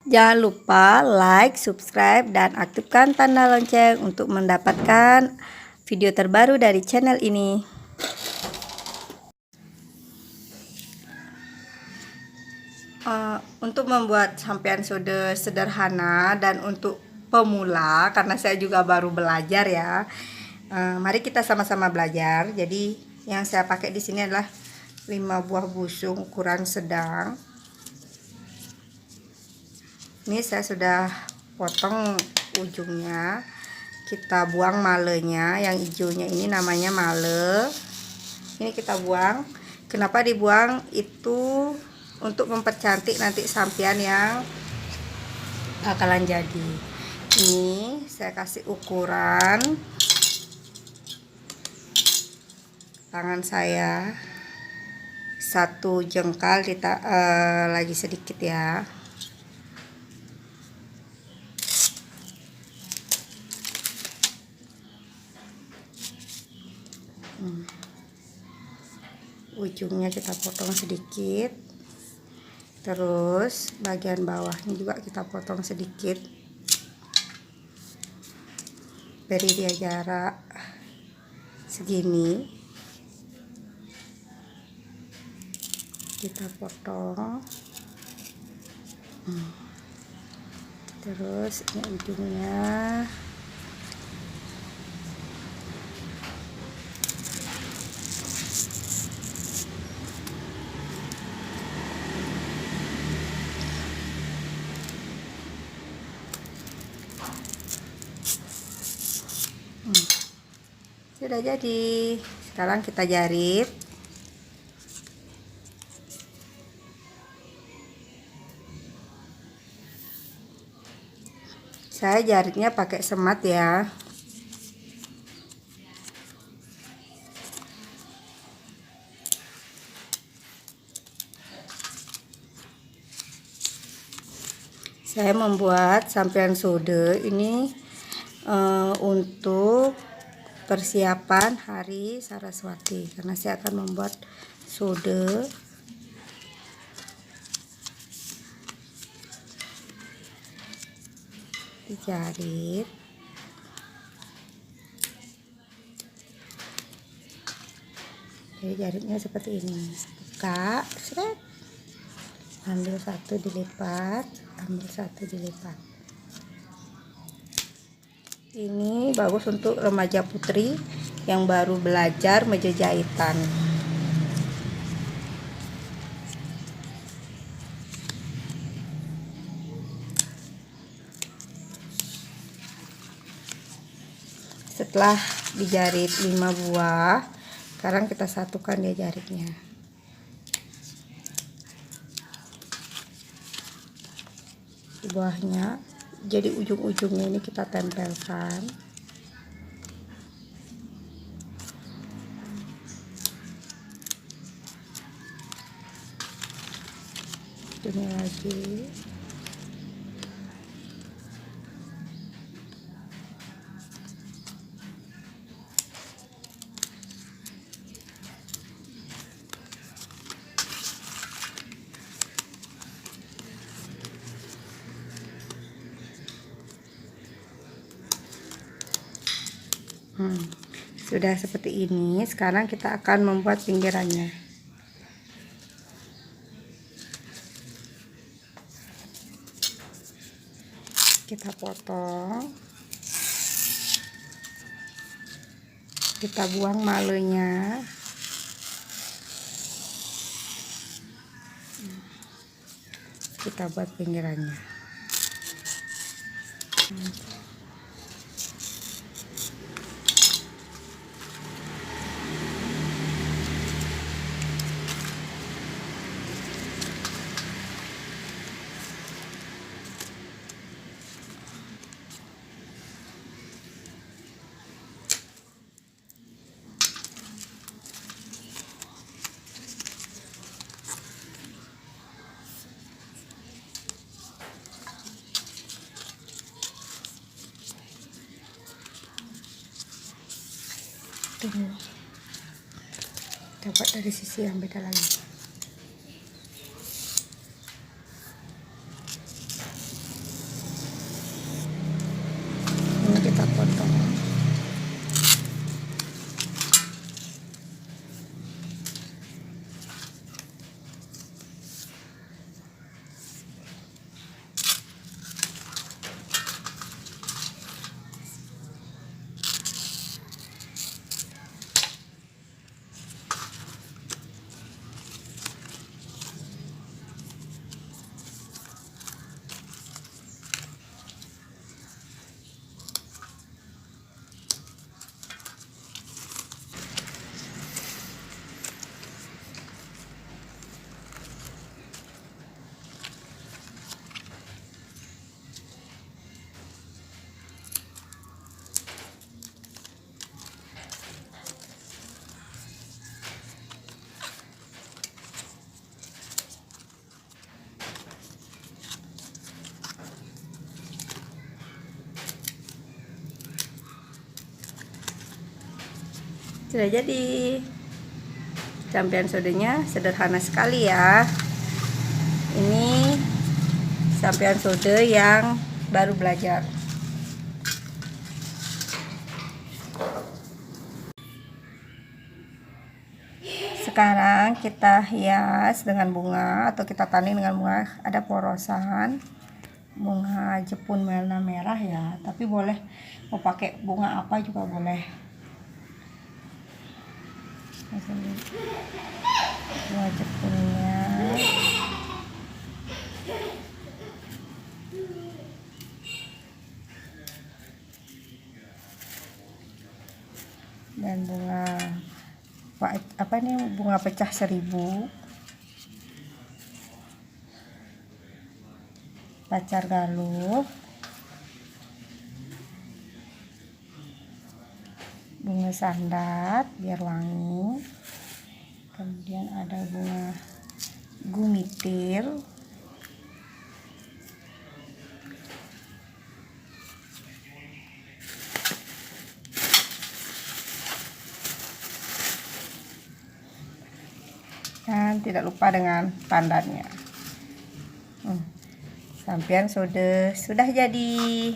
Jangan lupa like, subscribe, dan aktifkan tanda lonceng untuk mendapatkan video terbaru dari channel ini. Untuk membuat sampean sudah sederhana dan untuk pemula, karena saya juga baru belajar ya. Mari kita sama-sama belajar. Jadi yang saya pakai di sini adalah 5 buah busung ukuran sedang. Ini saya sudah potong ujungnya. Kita buang malenya, yang hijaunya ini namanya male. Ini kita buang. Kenapa dibuang? Itu untuk mempercantik nanti sampian yang bakalan jadi. Ini saya kasih ukuran tangan saya 1 jengkal, lagi sedikit ya. Ujungnya kita potong sedikit, terus bagian bawahnya juga kita potong sedikit, beri dia jarak segini, kita potong. Terus ini ujungnya sudah jadi. Sekarang kita jahit. Saya jahitnya pakai semat ya. Saya membuat sampean sode ini untuk persiapan Hari Saraswati, karena saya akan membuat sode. Dijahit. Jadi jahitnya seperti ini. Buka, seret. Ambil 1 dilipat, ambil 1 dilipat. Ini bagus untuk remaja putri yang baru belajar meja jahitan. Setelah dijahit 5 buah, sekarang kita satukan dia jahitnya. Buahnya, jadi ujung-ujungnya ini kita tempelkan. Ini lagi. Sudah seperti ini. Sekarang kita akan membuat pinggirannya. Kita potong, kita buang malenya. Kita buat pinggirannya. Tunggu, dapat dari sisi yang beda lagi. Sudah jadi. Campian sodenya sederhana sekali ya. Ini campian sode yang baru belajar. Sekarang kita hias dengan bunga atau kita tanding dengan bunga. Ada porosan bunga jepun warna merah ya, tapi boleh mau pakai bunga apa juga boleh. Bunga jepunnya dan bunga apa nih, bunga pecah 1000, pacar galuh, bunga sandat biar wangi, kemudian ada bunga gumitir, dan tidak lupa dengan pandannya. Campian sode sudah jadi.